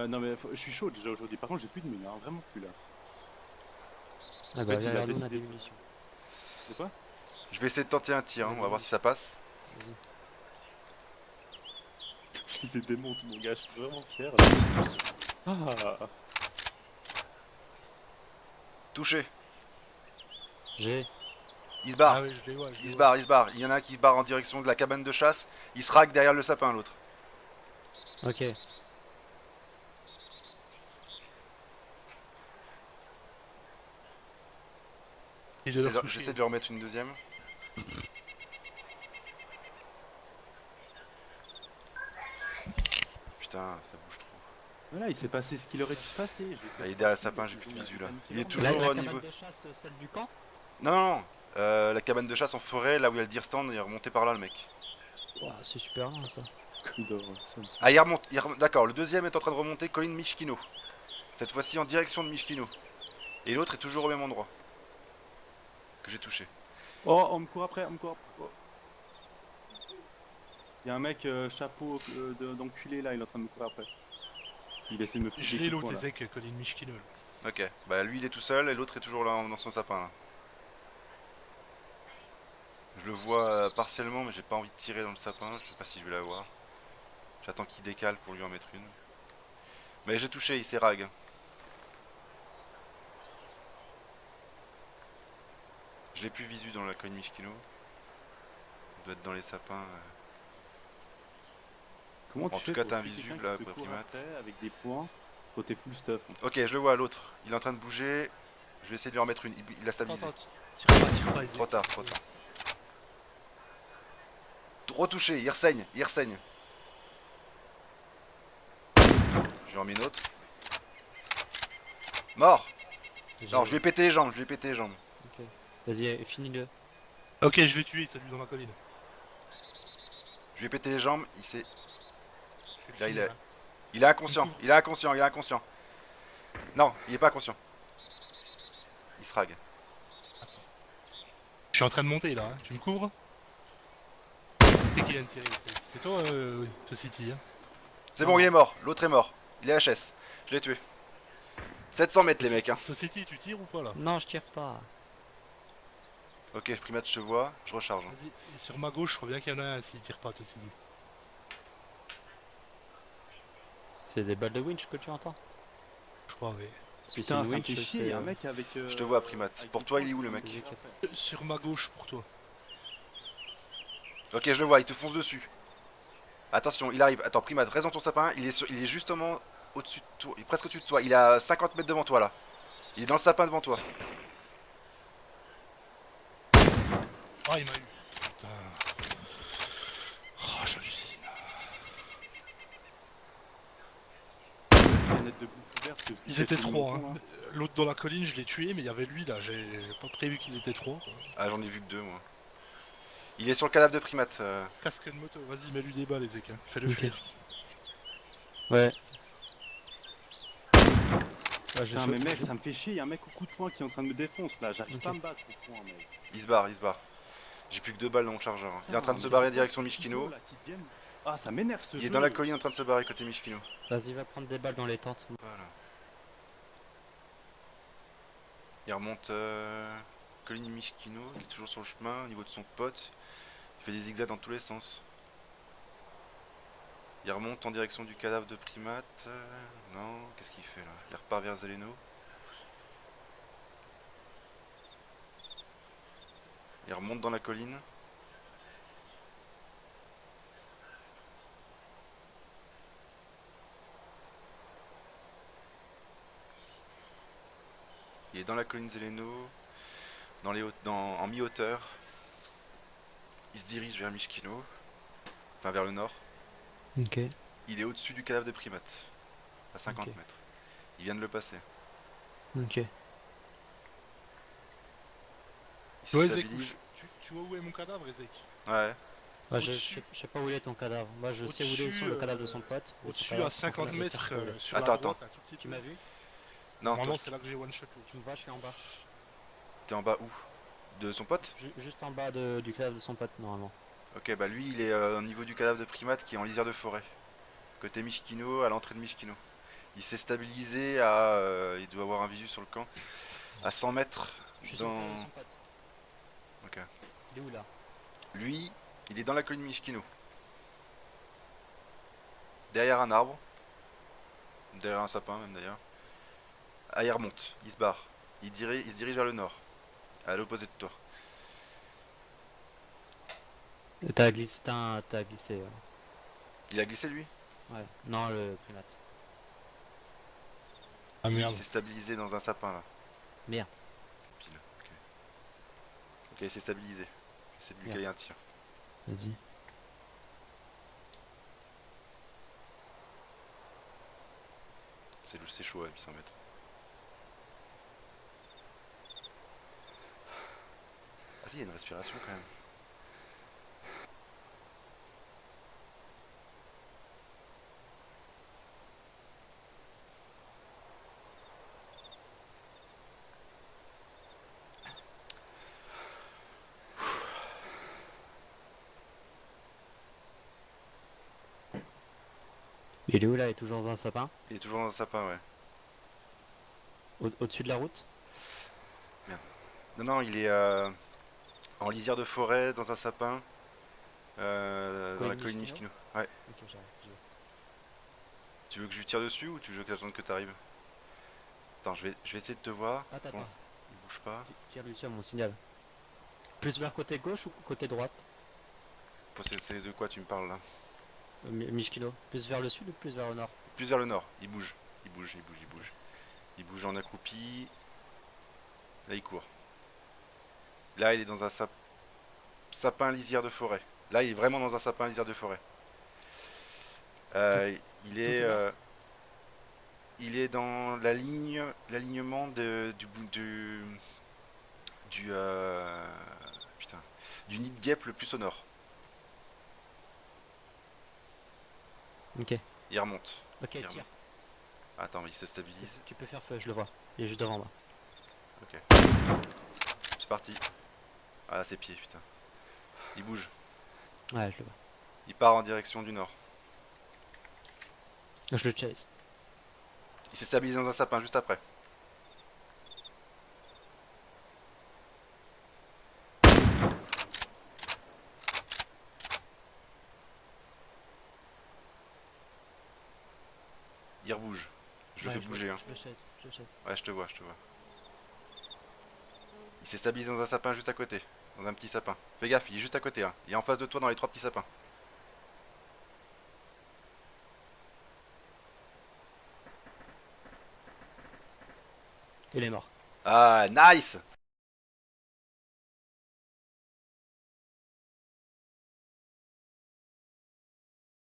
Non mais je suis chaud déjà aujourd'hui. Par contre, j'ai plus de mine, hein, vraiment plus là. Ah En bah fait, il a viens, nous on a décidé des de... munitions. De quoi? Je vais essayer de tenter un tir, hein, on va voir Vas-y, si ça passe. vas-y. Je les démonte, mon gars, je suis vraiment fier. Là. Ah, Touché. J'ai. Il se Ah barre. ouais, je les vois, je les Il se vois. barre, il se barre. Il y en a un qui se barre en direction de la cabane de chasse. Il se rague derrière le sapin, l'autre. Ok. Et de leur J'essaie toucher. de leur remettre une deuxième. Putain, ça bouge trop. voilà, il s'est passé ce qu'il aurait dû se passer. Je l'ai fait Ah, il est derrière le tranquille, sapin, et j'ai puis plus de bon, visu il là. a niqué Il est leur toujours mine. La au niveau. cabane de chasse, celle du camp? Non, non, non. La cabane de chasse en forêt, là où il y a le deer stand, il est remonté par là le mec. Ouah, c'est super loin ça. Ah, il remonte. D'accord, le deuxième est en train de remonter colline Mishkino. Cette fois-ci en direction de Mishkino. Et l'autre est toujours au même endroit. Que j'ai touché. Oh, on me court après, on me court après. Oh. Il y a un mec chapeau d'enculé là, il est en train de me courir après. Il essaie de me foutre Je des l'ai coups de l'autre, poing là. Ezek, Colin Mishkino. Ok, bah lui il est tout seul et l'autre est toujours là dans son sapin là. Je le vois partiellement mais j'ai pas envie de tirer dans le sapin, je sais pas si je vais l'avoir. J'attends qu'il décale pour lui en mettre une. Mais j'ai touché, il s'est rag. Je l'ai plus visu dans la colline Mishkino. Il doit être dans les sapins. Comment En tu tout fais cas pour t'as un tuer visu quelqu'un qui là, te court primate. après avec des points quand t'es full stuff en Ok, plus? je le vois l'autre. Il est en train de bouger. Je vais essayer de lui en mettre une. Il a Attends, stabilisé. attends, tire pas, Ezek. Trop tard, trop tard. Trop touché, il ressaigne. Je lui en mets une autre. Mort. Non, je lui ai pété les jambes, je lui ai pété les jambes. Ok. Vas-y, finis-le. Ok, je l'ai tué, celui dans la colline. Je lui ai pété les jambes, il s'est. Je vais le Là finir, hein. il est Tu me inconscient, couvres. il est inconscient, il est inconscient. Non, il est pas inconscient. Il se rag. Attends. Je suis en train de monter là, hein. Tu me couvres? C'est qui vient de tirer? C'est toi, oui, toi City, hein. C'est Non, bon, il non. est mort. L'autre est mort. Il est HS. Je l'ai tué. 700 mètres les mecs, hein. Toi City, tu tires ou pas là? Non, je tire pas. Ok, primate, je te vois. Je recharge. Vas-y, et sur ma gauche, je crois bien qu'il y en a un s'il tire pas, toi City. C'est des balles de winch que tu entends? Je crois, oui. Si c'est Putain, une ça me fait winch, chier, il y a un mec avec. Je te vois, primate. Avec Pour des toi, points il est où qui le vient me mec? courir après. Sur ma gauche pour toi. Ok, je le vois, il te fonce dessus. Attention, il arrive. Attends, primate, reste dans ton sapin. Il est justement au-dessus de toi. Il est presque au-dessus de toi. Il est à 50 mètres devant toi là. Il est dans le sapin devant toi. Ah, il m'a eu. Putain. Oh, j'hallucine. Canette de bouffe ouverte que je lui Ils pète étaient le trois, menton, hein. là. L'autre dans la colline, je l'ai tué, mais il y avait lui là. J'ai pas prévu qu'ils étaient trois, quoi. Ah, j'en ai vu que deux, moi. Il est sur le cadavre de primate. Casque de moto, vas-y, mets-lui des balles, Ezek, hein. Fais-le Ok. fuir. Ouais. Ouais, Putain, mais mec, ça me fait chier, il y a un mec au coup de poing qui est en train de me défoncer là. J'arrive Ok. pas à me battre au point, mec. Il se barre, il se barre. J'ai plus que deux balles dans mon chargeur. Il est en train de Putain, se mais barrer c'est quoi direction ces ciseaux, Mishkino. là qui deviennent. Ah, ça m'énerve ce Il est jeu. dans la colline en train de se barrer côté Mishkino. Vas-y, va prendre des balles dans les tentes. Voilà. Il remonte colline Mishkino. Il est toujours sur le chemin au niveau de son pote. Il fait des zigzags dans tous les sens. Il remonte en direction du cadavre de primate. Non, qu'est-ce qu'il fait là? Il repart vers Zeleno. Il remonte dans la colline. Il est dans la colline Zeleno, en mi-hauteur. Il se dirige vers Mishkino, enfin vers le nord. Ok. Il est au-dessus du cadavre de primate, à 50 Ok. mètres. Il vient de le passer. Ok. Il se Ouais, Ezek, stabilise. tu vois où est mon cadavre, Ezek? Ouais. Ouais, Au-dessus. je sais pas où il est ton cadavre. Moi, je sais où il est Au-dessus, le cadavre de son pote. Mais son au-dessus à cadavre, son 50 cadavre, je mètres cherche pas où il est. sur la Attends. droite, un tout petit Tu peu. m'as vu? Non, toi, Normalement, c'est là que j'ai one shot l'autre. Tu me vois, je suis en bas. t'es en bas où? De son pote? Juste en bas du cadavre de son pote, normalement. Ok, bah lui, il est au niveau du cadavre de primate qui est en lisière de forêt. Côté Mishkino, à l'entrée de Mishkino. Il s'est stabilisé à... il doit avoir un visu sur le camp. À 100 mètres Je suis sur le cadavre de dans... son pote. Ok. Il est où là? Lui, il est dans la colline Mishkino. Derrière un arbre. Derrière un sapin même d'ailleurs. Ah, il remonte, il se barre. Il se dirige vers le nord. À l'opposé de toi. T'as glissé, t'as glissé. Il a glissé lui? Ouais. Non, le primate. Ah Lui, il merde. s'est stabilisé dans un sapin là. Merde. Pile. Ok. Ok, il s'est stabilisé. J'essaie de lui Merde. caler un tir. Vas-y. C'est chaud à 800 mètres. Ah si, il y a une respiration quand même. Il est où là? Il est toujours dans un sapin? Il est toujours dans un sapin, ouais. Au-dessus de la route? Non, non, il est en lisière de forêt, dans un sapin. Dans la Colline colline Mishkino? Mishkino. Ouais. Ok, j'arrive. Tu veux que je lui tire dessus ou tu veux que j'attende que t'arrives? Attends, je vais essayer de te voir. Attends, Bon, attends. il bouge pas. Tire-lui sur mon signal. Plus vers côté gauche ou côté droite? C'est de quoi tu me parles là? Mishkino. Plus vers le sud ou plus vers le nord? Plus vers le nord. Il bouge. Il bouge, il bouge, il bouge. Il bouge en accroupi. Là, il court. Là, il est dans un sapin lisière de forêt. Là, il est vraiment dans un sapin lisière de forêt. Il est... Tout au nord? il est dans l'alignement du putain, du nid de guêpe le plus au nord. Ok. Il remonte. Ok, Il tire. remonte. Attends, il se stabilise. Tu peux faire feu, je le vois. Il est juste devant moi. Ok. C'est parti. Ah, ses pieds, putain. Il bouge. Ouais, je le vois. Il part en direction du nord. Je le chase. Il s'est stabilisé dans un sapin juste après. Il rebouge. Je le Ouais, fais bouger, hein. Je le chase, je le chase. Ouais, je te vois, je te vois. Il s'est stabilisé dans un sapin juste à côté. Dans un petit sapin. Fais gaffe, il est juste à côté, hein. Il est en face de toi dans les 3 petits sapins. Il est mort. Ah, nice!